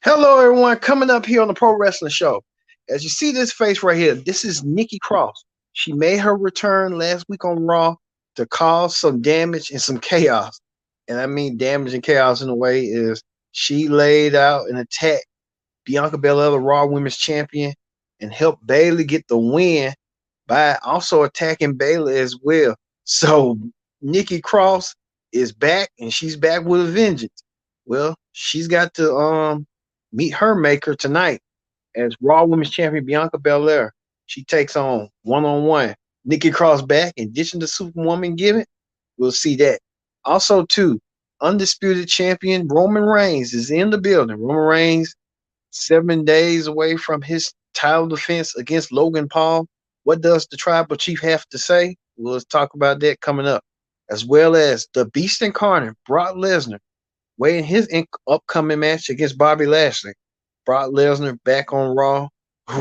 Hello, everyone. Coming up here on the Pro Wrestling Show. As you see this face right here, this is Nikki Cross. She made her return last week on Raw to cause some damage and some chaos. And I mean damage and chaos in a way is she laid out and attacked Bianca Belair, the Raw Women's Champion, and helped Bayley get the win by also attacking Bayley as well. So Nikki Cross is back and she's back with a vengeance. Well, she's got to meet her maker tonight as Raw Women's Champion Bianca Belair. She takes on one Nikki Cross back and ditching the Superwoman gimmick. We'll see that. Also, too, undisputed champion Roman Reigns is in the building. Roman Reigns 7 days away from his title defense against Logan Paul. What does the tribal chief have to say? We'll talk about that coming up, as well as the Beast incarnate Brock Lesnar waiting his upcoming match against Bobby Lashley. Brock Lesnar back on Raw.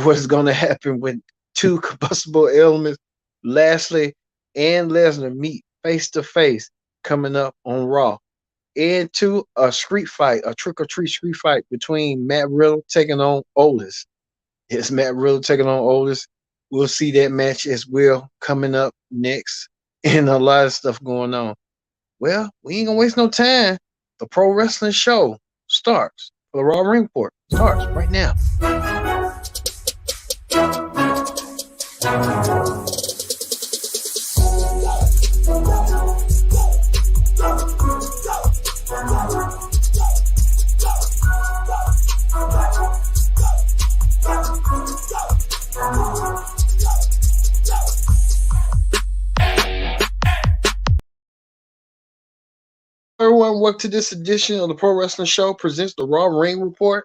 What's going to happen when two combustible elements, Lashley and Lesnar, meet face to face coming up on Raw? Into a street fight, a trick or treat street fight between Matt Riddle taking on Otis. It's Matt Riddle taking on Otis. We'll see that match as well coming up next, and a lot of stuff going on. Well, we ain't gonna waste no time. The Pro Wrestling Show starts. The Raw Ring Report starts right now. Everyone, welcome to this edition of the Pro Wrestling Show presents the Raw Ring Report.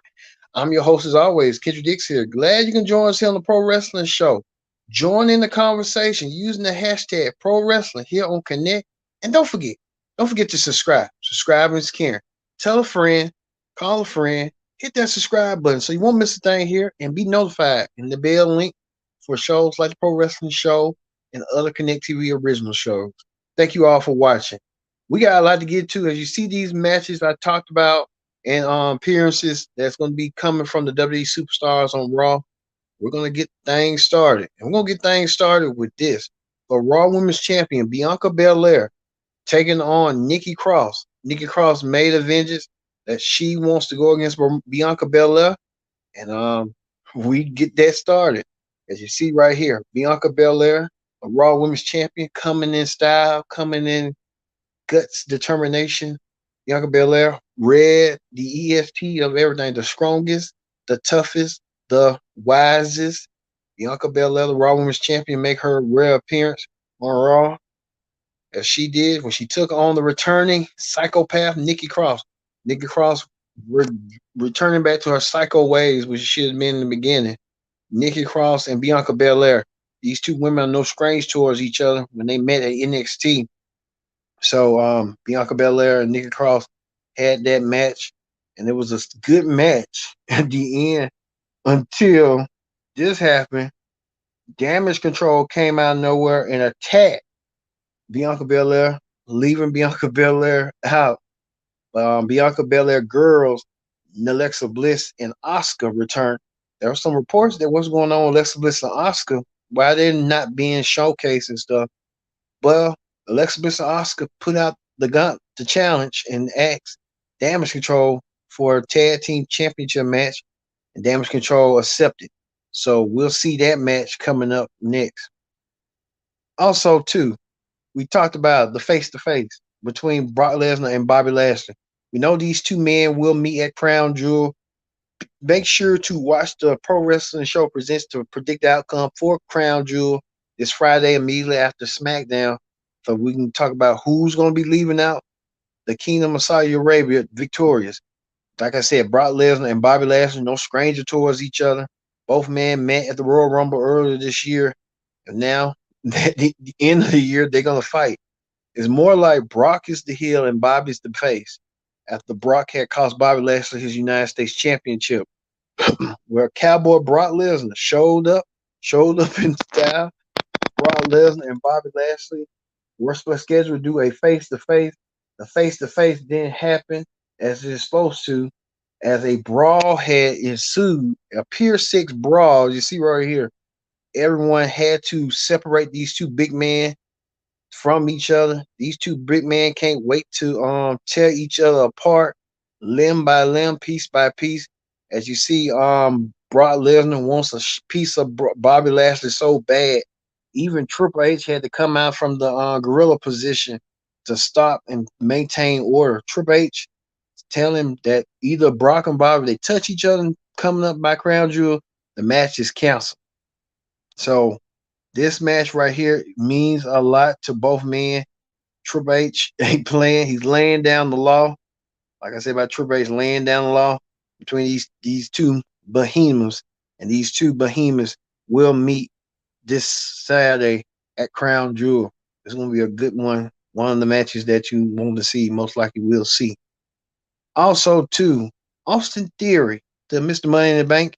I'm your host, as always, Kendrick Dix here. Glad you can join us here on the Pro Wrestling Show. Join in the conversation using the hashtag Pro Wrestling here on Connect. And don't forget to subscribe. Subscribe is caring. Tell a friend, call a friend, hit that subscribe button so you won't miss a thing here and be notified in the bell link for shows like the Pro Wrestling Show and other Connect TV original shows. Thank you all for watching. We got a lot to get to. As you see these matches I talked about and appearances that's going to be coming from the WWE superstars on Raw, we're going to get things started. And we're going to get things started with this. The Raw Women's Champion, Bianca Belair, taking on Nikki Cross. Nikki Cross made a vengeance that she wants to go against Bianca Belair. And we get that started. As you see right here, Bianca Belair, a Raw Women's Champion, coming in style, coming in guts, determination. Bianca Belair, red, the EST of everything, the strongest, the toughest, the wisest. Bianca Belair, the Raw Women's Champion, make her rare appearance on Raw, as she did when she took on the returning psychopath Nikki Cross. Nikki Cross returning back to her psycho ways, which she had been in the beginning. Nikki Cross and Bianca Belair, these two women are no strange towards each other when they met at NXT. So Bianca Belair and Nikki Cross had that match, and it was a good match at the end until this happened. Damage Control came out of nowhere and attacked Bianca Belair, leaving Bianca Belair out. Bianca Belair girls, Alexa Bliss and Asuka returned. There were some reports that what's going on with Alexa Bliss and Asuka, why they're not being showcased and stuff. Well, Alexa Bliss and Asuka put out the challenge and asked Damage Control for a tag team championship match, and Damage Control accepted. So we'll see that match coming up next. Also, too, we talked about the face-to-face between Brock Lesnar and Bobby Lashley. We know these two men will meet at Crown Jewel. Make sure to watch the Pro Wrestling Show presents to predict the outcome for Crown Jewel this Friday immediately after SmackDown. So we can talk about who's going to be leaving out the Kingdom of Saudi Arabia victorious. Like I said, Brock Lesnar and Bobby Lashley, no stranger towards each other. Both men met at the Royal Rumble earlier this year. And now, at the end of the year, they're going to fight. It's more like Brock is the heel and Bobby's the face. After Brock had cost Bobby Lashley his United States Championship, where Cowboy Brock Lesnar showed up in style. Brock Lesnar and Bobby Lashley were scheduled to do a face-to-face. The face-to-face didn't happen as it's supposed to, as a brawl had ensued, a Pier 6 brawl. You see right here, everyone had to separate these two big men from each other. These two big men can't wait to tear each other apart, limb by limb, piece by piece. As you see, Brock Lesnar wants a piece of Bobby Lashley so bad. Even Triple H had to come out from the gorilla position to stop and maintain order. Triple H tell him that either Brock and Bobby they touch each other coming up by Crown Jewel, the match is canceled. So this match right here means a lot to both men. Triple H ain't playing. He's laying down the law. Like I said about Triple H laying down the law between these two behemoths, and these two behemoths will meet this Saturday at Crown Jewel. It's going to be a good one. One of the matches that you want to see, most likely will see. Also, too, Austin Theory, the Mr. Money in the Bank,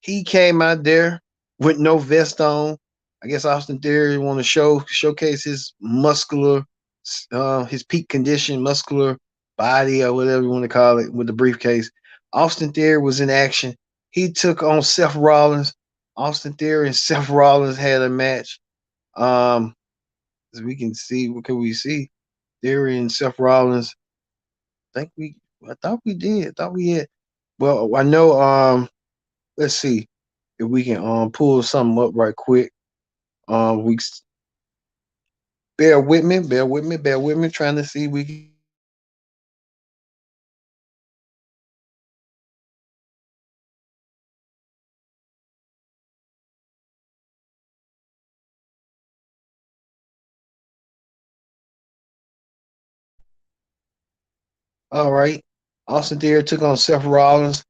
he came out there with no vest on. I guess Austin Theory want to showcase his muscular, his peak condition, muscular body, or whatever you want to call it, with the briefcase. Austin Theory was in action. He took on Seth Rollins. Austin Theory and Seth Rollins had a match. As we can see, what can we see? Theory and Seth Rollins. I thought we did. I thought we had. Well, I know. Let's see if we can pull something up right quick. We bear with me, trying to see we can. All right. Austin Theory took on Seth Rollins.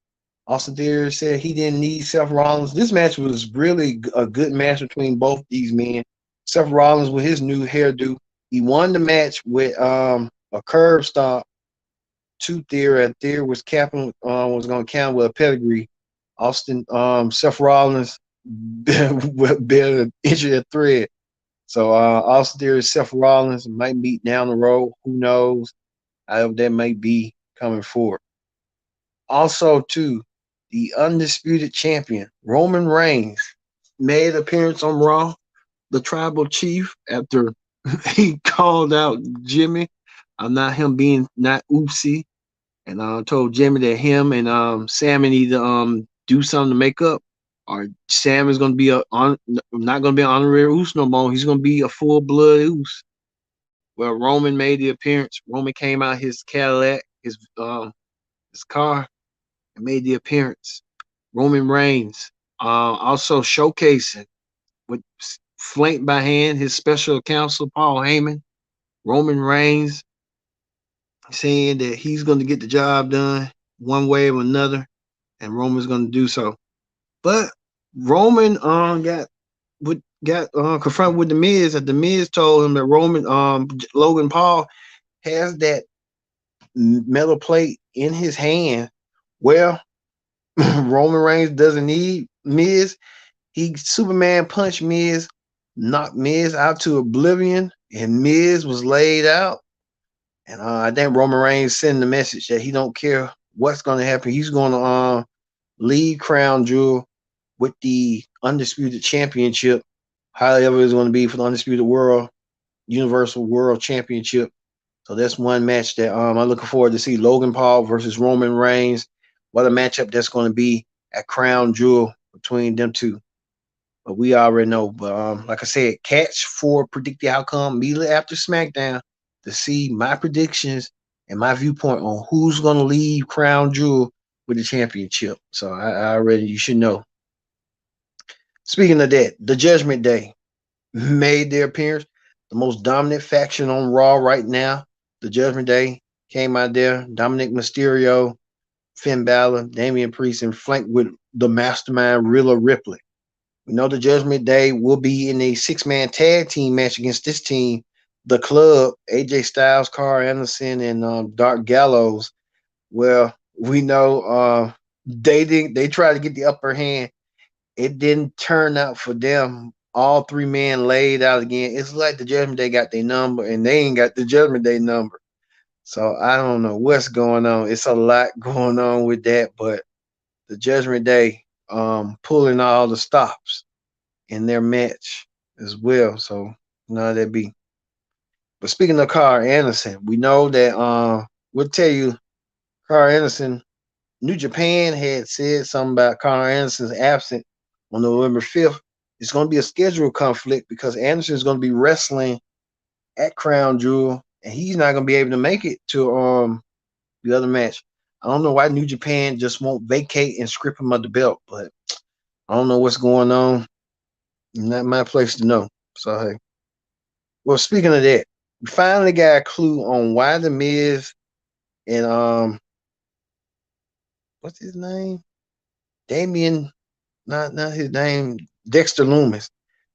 Austin Theory said he didn't need Seth Rollins. This match was really a good match between both these men. Seth Rollins with his new hairdo, he won the match with a curb stomp to Theory, and Theory was going to count with a pedigree. Seth Rollins barely an inch of thread. So Austin Theory, Seth Rollins might meet down the road. Who knows? However, that may be coming forward. Also, too, the undisputed champion Roman Reigns made an appearance on Raw. The tribal chief, after he called out Jimmy, not him being not oopsie, and told Jimmy that him and Sammy need to do something to make up, or Sam is going to be not going to be an honorary Uso no more. He's going to be a full blood Uso. Well, Roman made the appearance. Roman came out his Cadillac, his car, and made the appearance. Roman Reigns also showcasing with flanked by hand his special counsel Paul Heyman. Roman Reigns saying that he's going to get the job done one way or another, and Roman's going to do so. But Roman got confronted with the Miz, and the Miz told him that Logan Paul has that metal plate in his hand. Well, Roman Reigns doesn't need Miz. He Superman punched Miz, knocked Miz out to oblivion, and Miz was laid out. And I think Roman Reigns sending the message that he don't care what's going to happen. He's going to lead Crown Jewel with the Undisputed Championship, however it's going to be for the Undisputed World, Universal World Championship. So that's one match that I'm looking forward to see. Logan Paul versus Roman Reigns. What a matchup that's going to be at Crown Jewel between them two. But we already know. But like I said, catch for Predict the Outcome immediately after SmackDown to see my predictions and my viewpoint on who's going to leave Crown Jewel with the championship. So you should know. Speaking of that, the Judgment Day made their appearance. The most dominant faction on Raw right now, the Judgment Day, came out there. Dominic Mysterio, Finn Balor, Damian Priest, and flanked with the mastermind Rhea Ripley. We know the Judgment Day will be in a 6-man tag team match against this team, the Club, AJ Styles, Carl Anderson, and Dark Gallows. Well, we know they tried to get the upper hand. It didn't turn out for them. All 3 men laid out again. It's like the Judgment Day got their number, and they ain't got the Judgment Day number. So I don't know what's going on. It's a lot going on with that, but the Judgment Day pulling all the stops in their match as well. So now that be. But speaking of Carl Anderson, we know that we'll tell you Carl Anderson, New Japan had said something about Carl Anderson's absence on November 5th. It's going to be a schedule conflict because Anderson is going to be wrestling at Crown Jewel, and he's not going to be able to make it to the other match. I don't know why New Japan just won't vacate and strip him of the belt, but I don't know what's going on. Not my place to know. So hey. Well, speaking of that, we finally got a clue on why the Miz and what's his name? Damien, not his name, Dexter Loomis.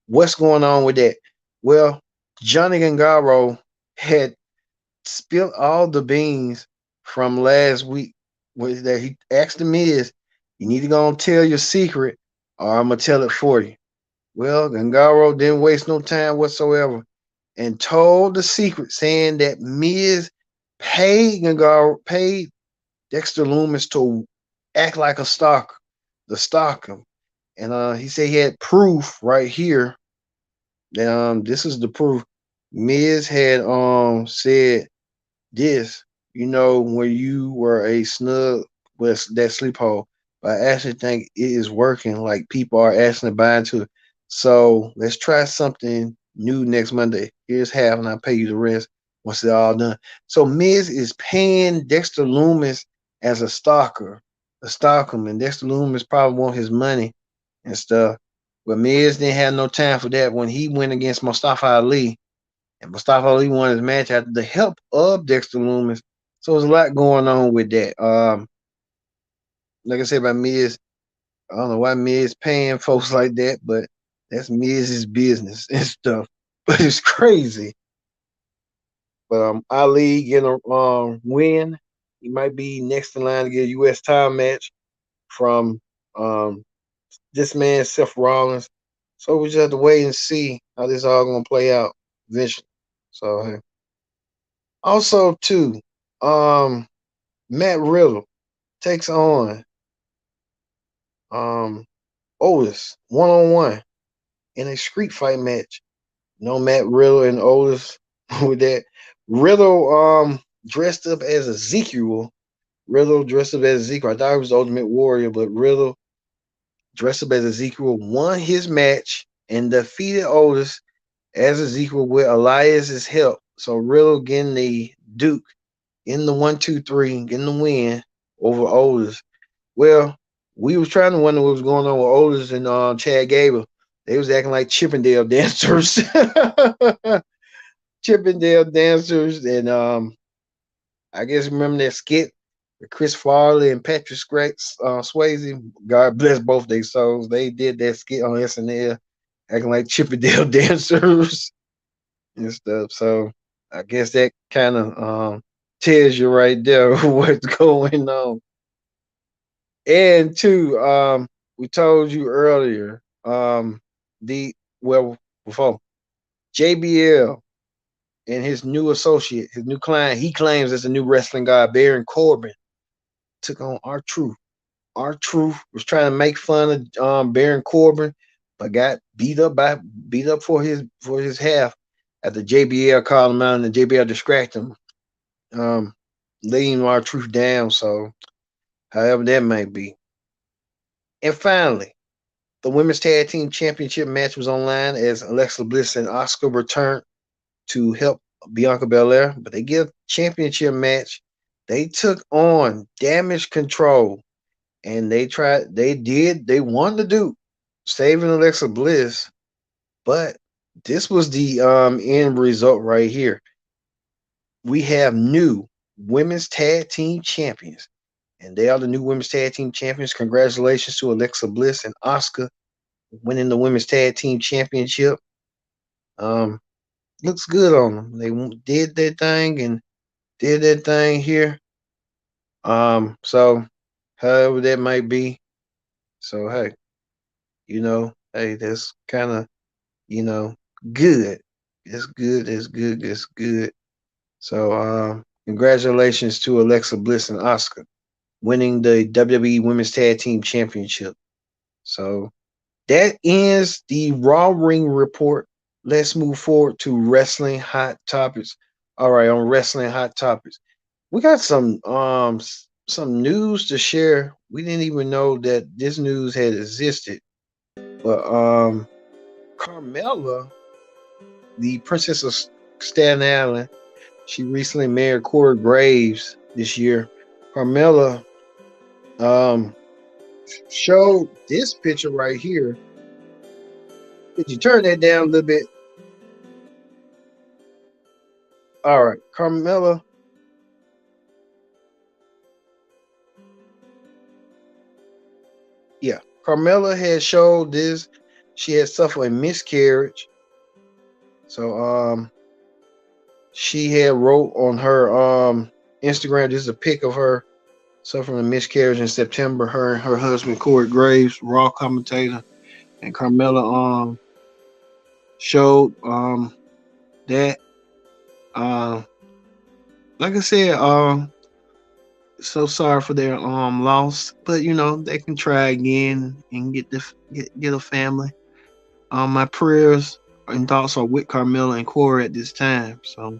What's going on with that? Well, Johnny Gangaro had spilled all the beans from last week. Was that he asked the Miz, "You need to go and tell your secret, or I'm gonna tell it for you." Well, Gangaro didn't waste no time whatsoever and told the secret, saying that Miz paid Dexter Loomis to act like a stalker, to stalk him. And he said he had proof right here. That this is the proof. Miz had said this, when you were a snug with that sleep hole. But I actually think it is working. Like people are actually buying to it. So let's try something new next Monday. Here's half, and I'll pay you the rest once it's all done. So Miz is paying Dexter Loomis as a stalker, and Dexter Loomis probably want his money and stuff. But Miz didn't have no time for that when he went against Mustafa Ali, and Mustafa Ali won his match after the help of Dexter Loomis. So there's a lot going on with that. Like I said about Miz, I don't know why Miz paying folks like that, but that's Miz's business and stuff. But it's crazy. But Ali getting a win. He might be next in line to get a U.S. title match from um, this man, Seth Rollins. So we just have to wait and see how this all gonna play out eventually. So hey. Also too, Matt Riddle takes on um Otis 1-on-1 in a street fight match. No Matt Riddle and Otis with that. Riddle dressed up as Ezekiel. Riddle dressed up as Ezekiel. I thought it was the Ultimate Warrior, but Riddle dressed up as Ezekiel won his match and defeated Otis as Ezekiel with Elias's help. So Riddle getting the Duke in the 1-2-3, getting the win over Otis. Well, we was trying to wonder what was going on with Otis and Chad Gable. They was acting like Chippendale dancers. Chippendale dancers, and I guess remember that skit with Chris Farley and Patrick Swayze. God bless both their souls. They did that skit on SNL, acting like Chippendale dancers and stuff. So I guess that kind of tells you right there what's going on. And two, we told you earlier, the well before JBL and his new associate, his new client, he claims as a new wrestling guy, Baron Corbin, took on R-Truth. R-Truth was trying to make fun of Baron Corbin, but got beat up for his half after JBL called him out and the JBL distracted him, laying R-Truth down. So however that may be. And finally, the women's tag team championship match was online as Alexa Bliss and Asuka returned to help Bianca Belair, but they give championship match. They took on Damage Control, and they won the Duke, saving Alexa Bliss. But this was the end result right here. We have new women's tag team champions, and they are the new women's tag team champions. Congratulations to Alexa Bliss and Asuka winning the women's tag team championship. Um, Looks good on them. They did their thing and did their thing here. So however that might be. So hey, hey, that's kind of, good. It's good. It's good. It's good. So Congratulations to Alexa Bliss and Asuka winning the WWE Women's Tag Team Championship. So that ends the Raw Ring report. Let's move forward to Wrestling Hot Topics. All right, on Wrestling Hot Topics, we got some news to share. We didn't even know that this news had existed. But Carmella, the Princess of Staten Island, she recently married Corey Graves this year. Carmella showed this picture right here. Could you turn that down a little bit? All right, Carmella. Yeah, Carmella had showed this. She had suffered a miscarriage. So she had wrote on her Instagram, this is a pic of her suffering a miscarriage in September. Her and her husband Corey Graves, Raw commentator, and Carmella showed that like I said, so sorry for their loss, but you know they can try again and get a family. My prayers and thoughts are with Carmella and Corey at this time. So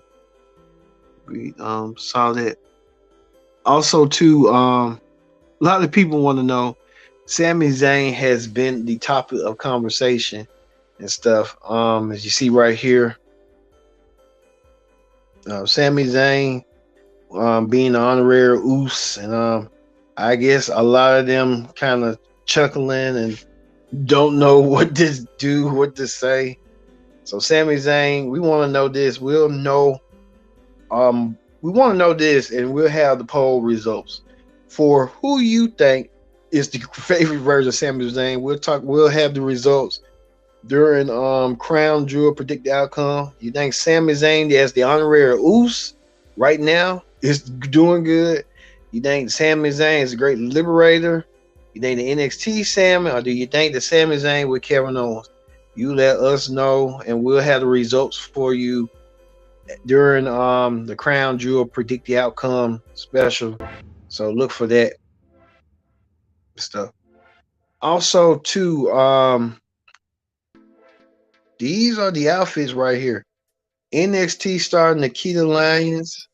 we saw that. Also, too, a lot of people want to know. Sami Zayn has been the topic of conversation and stuff. As you see right here, Sami Zayn being the honorary Uso, and I guess a lot of them kind of chuckling and don't know what to say. So Sami Zayn, we want to know this. We'll know. We want to know this, and we'll have the poll results for who you think is the favorite version of Sami Zayn. We'll have the results during Crown Jewel predict the outcome. You think Sami Zayn as the honorary Uso right now is doing good? You think Sami Zayn is a great liberator? You think the NXT Sami, or do you think the Sami Zayn with Kevin Owens? You let us know, and we'll have the results for you during the Crown Jewel predict the outcome special. So look for that stuff. Also, too, these are the outfits right here. NXT star Nikita Lyons,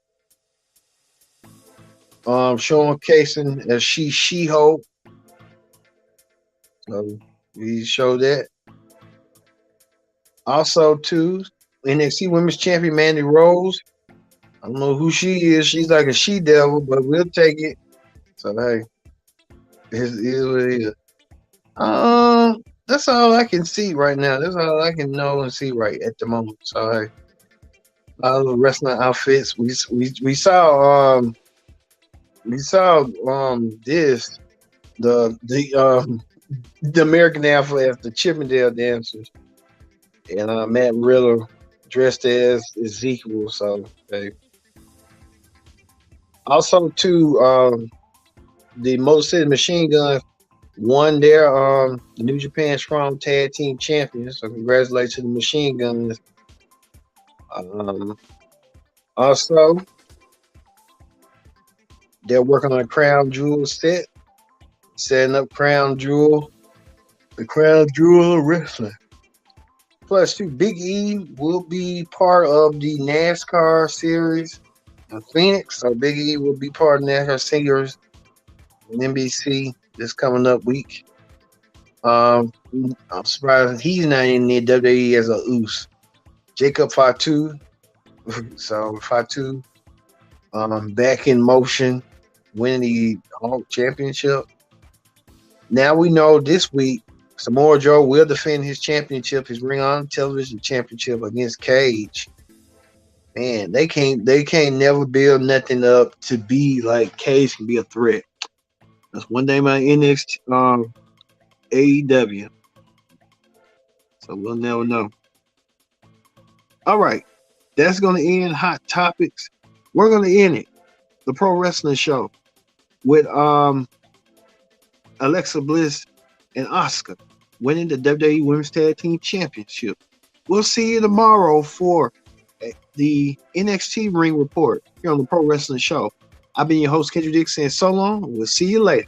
showcasing as She-Hulk. So we show that. Also, too, NXT Women's Champion Mandy Rose. I don't know who she is. She's like a she-devil, but we'll take it. So hey, it is what it is. That's all I can see right now. That's all I can know and see right at the moment. So hey, all the wrestling outfits. We saw this the American Alpha, the Chippendale dancers, and Matt Riddle dressed as Ezekiel. So hey. Also, too, the Motor City Machine Guns won their the New Japan Strong Tag Team Champions. So congratulations to the Machine Guns. Also, they're working on a Crown Jewel set, setting up Crown Jewel, the Crown Jewel Wrestling. Plus, too, Big E will be part of the NASCAR series in Phoenix. So Big E will be part of NASCAR series on NBC this coming up week. I'm surprised he's not in the WWE as a Uso. Jacob Fatu, so Fatu, back in motion, winning the Hulk Championship. Now we know this week Samoa Joe will defend his championship, his Ring on Television Championship against Cage. Man, they can't never build nothing up to be like Cage can be a threat. That's one thing about NXT, AEW. So we'll never know. All right, that's going to end Hot Topics. We're going to end it, the Pro Wrestling Show, with Alexa Bliss and Asuka winning the WWE Women's Tag Team Championship. We'll see you tomorrow for the NXT Ring Report here on the Pro Wrestling Show. I've been your host, Kendrick Dixon, and so long. We'll see you later.